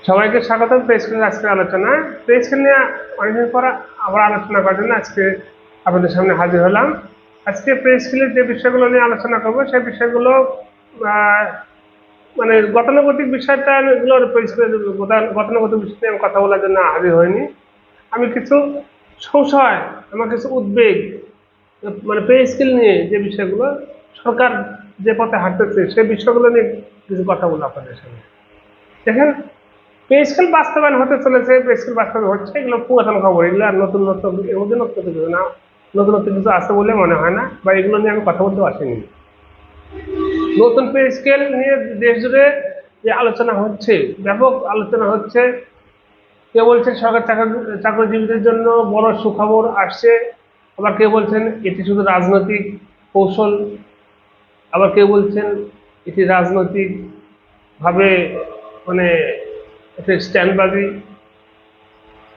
সবাইকে স্বাগতম প্রেস ক্লাবের আজকের আলোচনা। প্রেস ক্লাব নিয়ে অনেকদিন পর আবার আলোচনা করার জন্য আজকে আপনাদের সামনে হাজির হলাম। আজকে প্রেস ক্লাবের যে বিষয়গুলো নিয়ে আলোচনা করবো সেই বিষয়গুলো মানে গতানুগতিক বিষয়টা এগুলোর গতানুগতিক বিষয় নিয়ে কথা বলার জন্য হাজির হয়নি। আমি কিছু সংশয়, আমার কিছু উদ্বেগ, মানে পে স্কেল নিয়ে যে বিষয়গুলো সরকার যে পথে হাঁটতেছে সেই বিষয়গুলো নিয়ে কিছু কথা বলবো আপনাদের সামনে। দেখেন, পে স্কেল বাস্তবায়ন হতে চলেছে, পে স্কেল বাস্তবায়ন হচ্ছে, এগুলো পুরাতন খবর, এগুলো আর নতুন এর মধ্যে নতুন কিছু না, নতুন কিছু আছে বলে মনে হয় না, বা এগুলো নিয়ে আমি কথা বলতে আসিনি। নতুন পে স্কেল নিয়ে দেশ জুড়ে যে আলোচনা হচ্ছে, ব্যাপক আলোচনা হচ্ছে। কেউ বলছেন সরকার চাকরিজীবীদের জন্য বড় সুখবর আসছে, আবার কেউ বলছেন এটি শুধু রাজনৈতিক কৌশল, আবার কেউ বলছেন এটি রাজনৈতিক ভাবে মানে স্ট্যান্ডবাজি।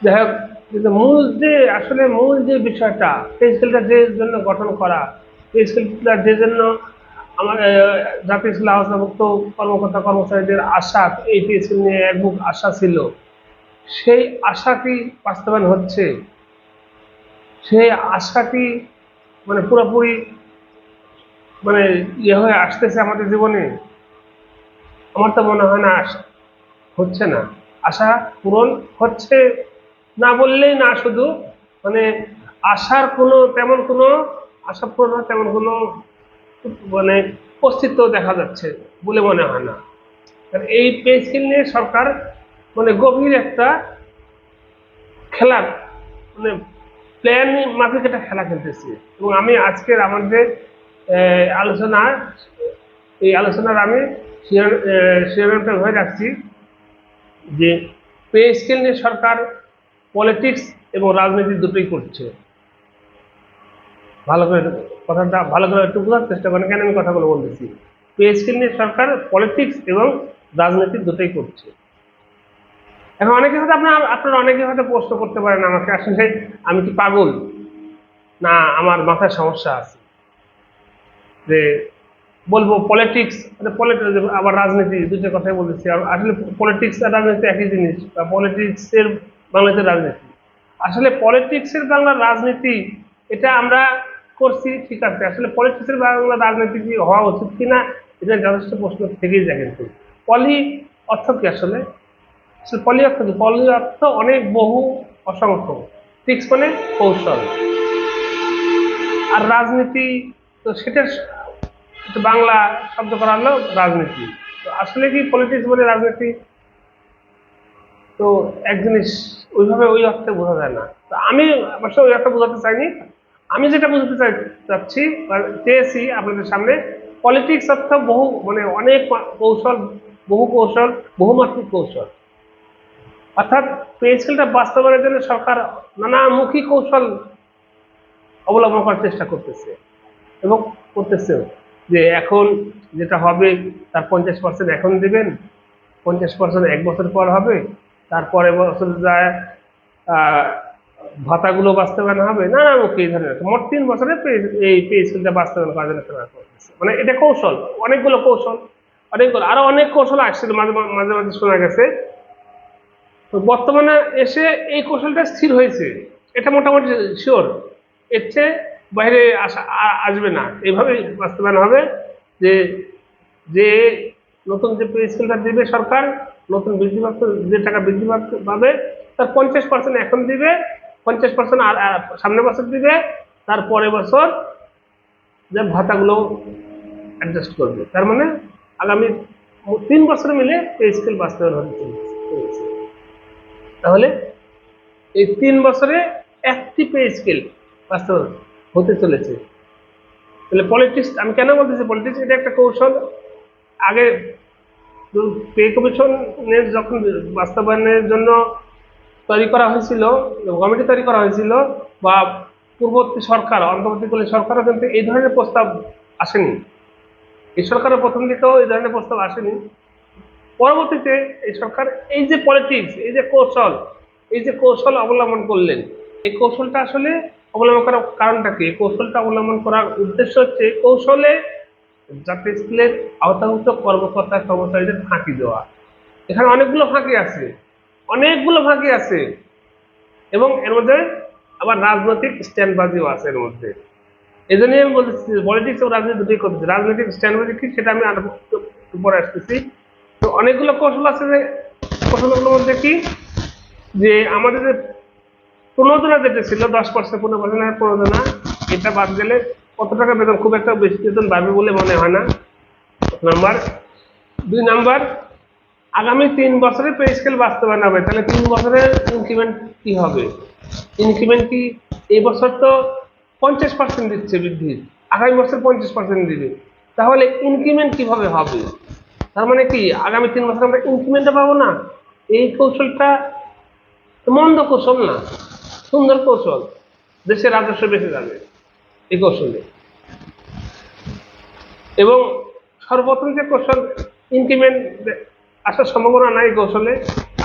যাই হোক, কিন্তু মূল যে বিষয়টা, পে স্কেলটা যে জন্য গঠন করা, পে স্কেলটা যে জন্য আমার জাতীয় স্কুল আওতাভুক্ত কর্মকর্তা কর্মচারীদের আশা, এই পে স্কেল নিয়ে একমুখ আশা ছিল, সেই আশা কি বাস্তবায়ন হচ্ছে? সেই আশা কি মানে পুরোপুরি মানে হয়ে আসতেছে আমাদের জীবনে? আমার তো মনে হয় না হচ্ছে না। আশা পূরণ হচ্ছে না বললেই না, শুধু মানে আশার তেমন কোনো আশা পূরণ তেমন কোনো মানে অস্তিত্ব দেখা যাচ্ছে বলে মনে হয় না। এই পে স্কেল নিয়ে সরকার মানে গভীর একটা খেলা, মানে প্ল্যান মাফিক একটা খেলা খেলতেছে। এবং আমি আজকের আমাদের আলোচনা, এই আলোচনার আমি শিরোনামটা ধরে রাখছি যে পে স্কেল নিয়ে সরকার পলিটিক্স এবং রাজনীতি দুটোই করছে। ভালো করে একটু বোঝার চেষ্টা করেন কেন আমি কথাগুলো বলতেছি। পে স্কেল নিয়ে সরকার পলিটিক্স এবং রাজনীতি দুটোই করছে। এখন আপনারা অনেকে হয়তো প্রশ্ন করতে পারেন আমাকে, আসলে আমি কি পাগল, না আমার মাথায় সমস্যা আছে যে বলবো পলিটিক্স আবার রাজনীতি দুটো কথাই বলতেছি। আসলে পলিটিক্স আর রাজনীতি একই জিনিস, বা পলিটিক্সের বাংলাতে রাজনীতি। আসলে পলিটিক্সের বাংলা রাজনীতি এটা আমরা করছি, ঠিক আছে। আসলে পলিটিক্সের বাংলা রাজনীতি কি হওয়া উচিত কিনা, এটা যথেষ্ট প্রশ্ন থেকেই যায়। কিন্তু পলি অর্থ কি আসলে? পলি অর্থ কি? পলি অর্থ অনেক, বহু, অসংখ্য। টিক্স মানে কৌশল, আর রাজনীতি তো সেটা বাংলা শব্দ করা হলো রাজনীতি। তো আসলে কি পলিটিক্স বলে রাজনীতি? তো এক জিনিস ওইভাবে ওই অর্থে বোঝা যায় না। তো আমি অবশ্য ওই অর্থে বোঝাতে চাইনি। আমি যেটা বোঝাতে চাচ্ছি চেয়েছি আপনাদের সামনে, পলিটিক্স অর্থ বহু, মানে অনেক কৌশল, বহু কৌশল, বহুমাত্রিক কৌশল। অর্থাৎ পে স্কেলটা বাস্তবায়নের জন্য সরকার নানামুখী কৌশল অবলম্বন করার চেষ্টা করতেছে এবং করতেছেও। যে এখন যেটা হবে তার 50% এখন দেবেন, 50% এক বছর পর হবে, তারপরে বছর যায় ভাতাগুলো বাস্তবায়ন হবে, নানামুখী এই ধরনের মোট 3 বছরে এই পে স্কেলটা বাস্তবায়ন করার জন্য চেষ্টা করতেছে। মানে এটা কৌশল, অনেকগুলো আরো অনেক কৌশল আসছিল, মাঝে মাঝে শোনা গেছে। তো বর্তমানে এসে এই কৌশলটা স্থির হয়েছে, এটা মোটামুটি শিওর। এর চেয়ে বাইরে আসবে না, এইভাবে বাস্তবায়ন হবে যে যে নতুন যে পে স্কেলটা দিবে সরকার, নতুন বৃদ্ধিপ্রাপ্ত যে টাকা বৃদ্ধি পাবে তার 50% এখন দিবে, 50% আর সামনের বছর দিবে, তার পরের বছর যে ভাতাগুলো অ্যাডজাস্ট করবে। তার মানে আগামী 3 বছর মিলে পে স্কেল বাস্তবায়ন হতে চলেছে। তাহলে এই 3 বছরে একটি পে স্কেল বাস্তবায়ন হতে চলেছে। তাহলে পলিটিক্স, আমি কেন বলতেছি পলিটিক্স, এটা একটা কৌশল। আগে পে কমিশনের যখন বাস্তবায়নের জন্য তৈরি করা হয়েছিল, কমিটি তৈরি করা হয়েছিল, বা পূর্ববর্তী সরকার, অন্তর্বর্তীকালীন সরকারও কিন্তু এই ধরনের প্রস্তাব আসেনি। এই সরকারের প্রথম দিকেও এই ধরনের প্রস্তাব আসেনি। পরবর্তীতে এই সরকার এই যে পলিটিক্স, এই যে কৌশল অবলম্বন করলেন, এই কৌশলটা আসলে অবলম্বন করার কারণটা কি? কৌশলটা অবলম্বন করার উদ্দেশ্য হচ্ছে কৌশলে জাতীয় স্কুলের আওতাভুক্ত কর্মকর্তা কর্মচারীদের ফাঁকি দেওয়া। এখানে অনেকগুলো ফাঁকি আছে, অনেকগুলো ফাঁকি আছে, এবং এর মধ্যে আবার রাজনৈতিক স্ট্যান্ডবাজিও আছে এর মধ্যে। এই জন্যই আমি বলতেছি পলিটিক্স ও রাজনীতি দুটোই করতেছি। রাজনৈতিক স্ট্যান্ডবাজি কি সেটা আমি আরো উপরে আসতেছি। তো অনেকগুলো কৌশল আছে, যে কৌশলগুলোর মধ্যে কি, যে আমাদের যে প্রণোদনা যেটা ছিল 10% 15% প্রণোদনা, এটা বাদ গেলে কত টাকা বেতন, খুব একটা বেশি বেতন বাড়বে বলে মনে হয় না। নাম্বার 2 নাম্বার, আগামী 3 বছরে পে স্কেল বাস্তবায়ন হবে, তাহলে 3 বছরের ইনক্রিমেন্ট কি হবে? ইনক্রিমেন্ট কি এই বছর তো 50% দিচ্ছে বৃদ্ধি, আগামী বছর 50% দিবে, তাহলে ইনক্রিমেন্ট কিভাবে হবে? তার মানে কি আগামী 3 বছর আমরা ইনক্রিমেন্টটা পাবো না? এই কৌশলটা মন্দ কৌশল না, সুন্দর কৌশল, দেশের রাজস্ব বেঁচে যাবে এই কৌশলে। এবং সর্বপ্রথম যে কৌশল, ইনক্রিমেন্ট আসার সম্ভাবনা নাই কৌশলে,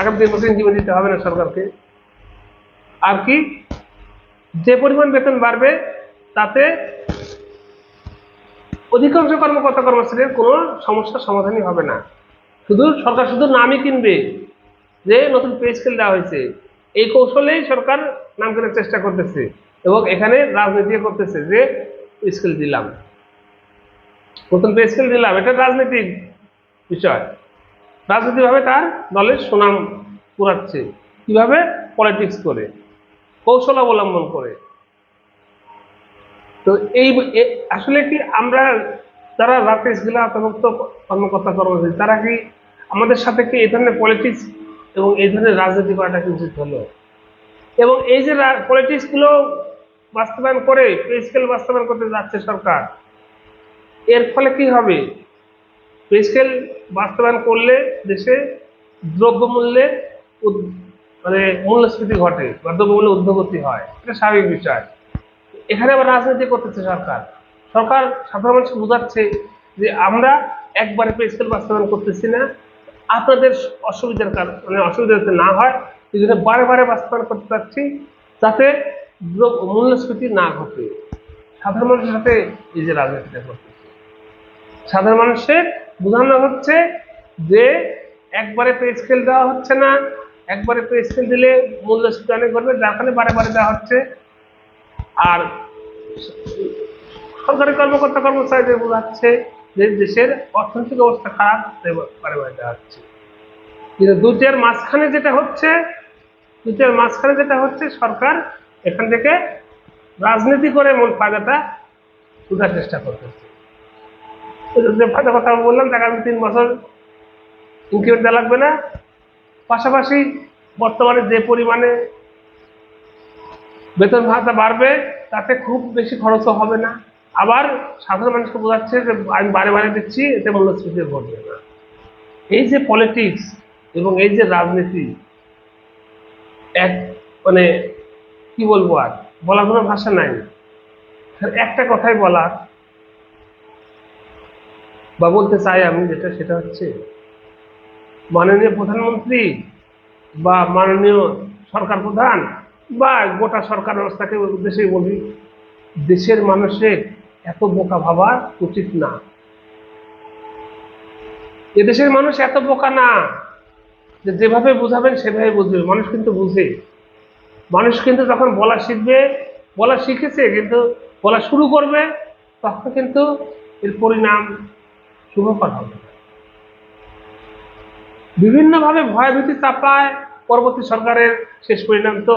আগামী 3 বছর ইনক্রিমেন্ট দিতে হবে না সরকারকে। আর কি, যে পরিমাণ বেতন বাড়বে তাতে অধিকাংশ কর্মকর্তা কর্মচারীর কোনো সমস্যার সমাধানই হবে না, শুধু সরকার শুধু নামই কিনবে যে নতুন পে স্কেল দেওয়া হয়েছে। এই কৌশলেই সরকার নাম কেনার চেষ্টা করতেছে, এবং এখানে রাজনীতি করতেছে যে স্কেল দিলাম, নতুন পে স্কেল দিলাম, এটা রাজনৈতিক বিষয়। রাজনৈতিকভাবে তার দলের সুনাম কুড়াচ্ছে, কিভাবে? পলিটিক্স করে, কৌশল অবলম্বন করে। তো এই আসলে কি আমরা যারা রাতে স্কেলে আত্মভুক্ত কর্মকর্তা কর্মচারী, তারা কি আমাদের সাথে কি এই ধরনের পলিটিক্স এবং এই ধরনের রাজনীতি করাটা কি উচিত হলো? এবং এই যে পলিটিক্স গুলো বাস্তবায়ন করে পে স্কেল বাস্তবায়ন করতে যাচ্ছে সরকার, এর ফলে কি হবে? পে স্কেল বাস্তবায়ন করলে দেশে দ্রব্যমূল্যের মানে মূল্যস্ফীতি ঘটে বা দ্রব্যমূল্যের ঊর্ধ্বগতি হয়, এটা স্বাভাবিক বিষয়। এখানে আবার রাজনীতি করতেছে সরকার। সরকার সাধারণ মানুষকে বোঝাচ্ছে যে আমরা একবারে পে স্কেল বাস্তবায়ন করতেছি না, আপনাদের অসুবিধার কারণ মানে অসুবিধা যাতে না হয় এই জন্য বারে বারে বাস্তবায়ন করতে চাচ্ছি, যাতে মূল্যস্ফীতি না ঘটে। সাধারণ মানুষের সাথে এই যে রাজনীতিটা করতেছে, সাধারণ মানুষের বোঝানো হচ্ছে যে একবারে পে স্কেল দেওয়া হচ্ছে না, একবারে পে স্কেল দিলে মূল্যস্ফীতি অনেক ঘটবে, যার ফলে বারে বারে দেওয়া হচ্ছে। আর সরকারি কর্মকর্তা কর্মচারীদের বোঝাচ্ছে যে দেশের অর্থনৈতিক অবস্থা খারাপ, বারে বারে দেওয়া হচ্ছে। কিন্তু দুইটার মাঝখানে যেটা হচ্ছে সরকার এখান থেকে রাজনীতি করে মূল ফায়দাটা তোলার চেষ্টা করতেছে। যে ফায়দা কথা বললাম, আগামী 3 বছর ইনক্রিমেন্ট দেওয়া লাগবে না, পাশাপাশি বর্তমানে যে পরিমাণে বেতন ভাতা বাড়বে তাতে খুব বেশি খরচও হবে না। আবার সাধারণ মানুষকে বোঝাচ্ছে যে আমি বারে বারে দিচ্ছি, এতে মূল্যস্ফীতি ঘটবে না। এই যে পলিটিক্স এবং এই যে রাজনীতি, এক মানে কি বলবো, আর বলার কোনো ভাষা নাই। একটা কথাই বলার বা বলতে চাই আমি, সেটা হচ্ছে মাননীয় প্রধানমন্ত্রী বা মাননীয় সরকার প্রধান বা গোটা সরকার ব্যবস্থাকে উদ্দেশ্যে বলি, দেশের মানুষের এত বোকা ভাবা উচিত না। এদেশের মানুষ এত বোকা না যে যেভাবে বুঝাবেন সেভাবে বুঝবে। মানুষ কিন্তু বুঝে, মানুষ কিন্তু যখন বলা শিখবে, বলা শিখেছে কিন্তু বলা শুরু করবে, তখন কিন্তু এর পরিণাম শুভকর হবে। বিভিন্নভাবে ভয়ভীতি চাপায় পরবর্তী সরকারের শেষ পরিণাম তো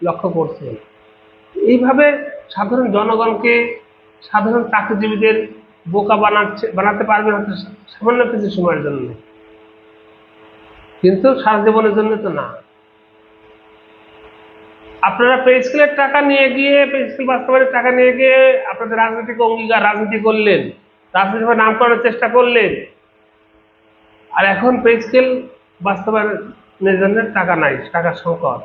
লক্ষ্য করছে। এইভাবে সাধারণ জনগণকে, সাধারণ চাকরিজীবীদের বোকা বানাতে পারবে হয়তো সামান্য কিছু সময়ের জন্য, কিন্তু সারা জীবনের জন্য তো না। আপনারা পে স্কেলের টাকা নিয়ে গিয়ে, পে স্কেল বাস্তবায়নের টাকা নিয়ে গিয়ে আপনাদের রাজনৈতিক অঙ্গীকার রাজনীতি করলেন, রাজনৈতিকভাবে নাম করার চেষ্টা করলেন, আর এখন পে স্কেল বাস্তবায়নের জন্য টাকা নাই, টাকার সংকট।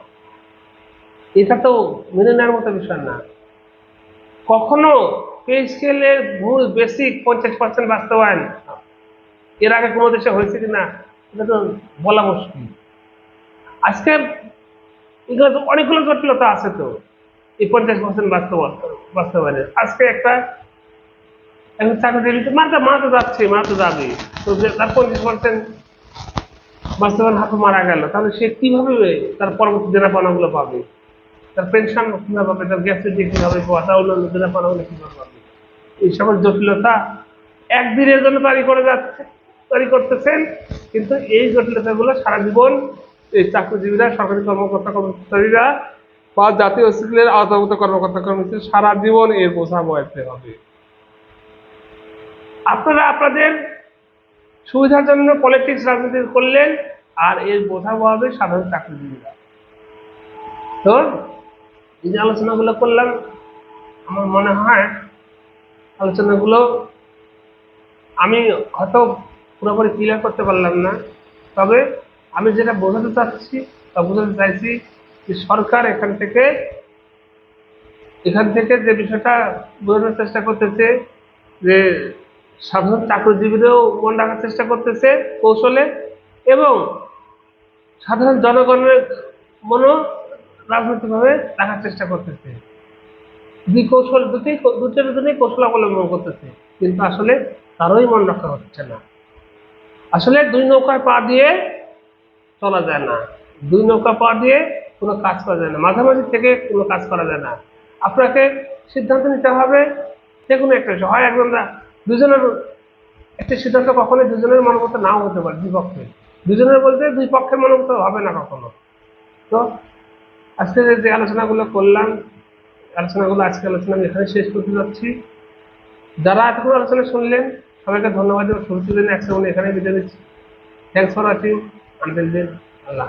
এটা তো মেনে নেওয়ার মতো বিষয় না। কখনো পে স্কেলের মূল বেসিক 50% বাস্তবায়ন এর আগে কোনো দেশে হয়েছে কিনা এটা তো বলা মুশকিল। আজকে এগুলো তো অনেকগুলো জটিলতা আছে, তো এই 50% বাস্তবায়নের আজকে একটা চাকরি মারা তো যাচ্ছে, মারা তো যাবে, তো তার 50% বাস্তবায়ন হাতে মারা গেল, তাহলে সে কিভাবে তার পরবর্তী দেনাপাওনাগুলো পাবে? তার পেনশন কিভাবে পাবে, তার গ্যাসেটি কিভাবে পাওয়া, তার অন্যান্য দেনাপাওনাগুলো কিভাবে পাবে? এই সকল জটিলতা একদিনের জন্য তৈরি করতেছেন, কিন্তু এই জটিলতাগুলো সারা জীবন এই চাকরিজীবীরা, সরকারি কর্মকর্তা কর্মচারীরা বা জাতীয় স্কুলের আওতাভুক্ত কর্মকর্তা কর্মচারী সারা জীবন এর বোঝা বইতে হবে। আপনারা আপনাদের সুবিধার জন্য পলিটিক্স রাজনীতি করলেন, আর এর বোঝা বহাবে সাধারণ চাকরিজীবীরা। তো এই যে আলোচনাগুলো করলাম, আমার মনে হয় আলোচনাগুলো আমি হয়তো পুরোপুরি ক্লিয়ার করতে পারলাম না, তবে আমি যেটা বোঝাতে চাচ্ছি বা বোঝাতে চাইছি যে সরকার এখান থেকে যে বিষয়টা বোঝানোর চেষ্টা করতেছে যে সাধারণ চাকরিজীবীদেরও মন রাখার চেষ্টা করতেছে কৌশলে, এবং সাধারণ জনগণের মনও রাজনৈতিকভাবে রাখার চেষ্টা করতেছে। দুটোর জন্যই কৌশল অবলম্বন করতেছে, কিন্তু আসলে কারোই মন রক্ষা হচ্ছে না। আসলে দুই নৌকায় পা দিয়ে চলা যায় না, দুই নৌকা পা দিয়ে কোনো কাজ করা যায় না, মাঝামাঝি থেকে কোনো কাজ করা যায় না। আপনাকে সিদ্ধান্ত নিতে হবে যে কোনো একটা বিষয়, হয় একজন দুজনের একটা সিদ্ধান্ত কখনোই দুজনের মনোমত নাও হতে পারে, দুই পক্ষে, দুজনের বলতে দুই পক্ষের মনোমত হবে না কখনো। তো আজকে যে আলোচনাগুলো করলাম, আজকে আলোচনা আমি এখানে শেষ করতে যাচ্ছি। যারা এতক্ষণ আলোচনা শুনলেন সবাইকে ধন্যবাদ এবং শুরু দিন একসঙ্গে এখানে বিদায় দিচ্ছি। Thanks for watching, until then, Allah.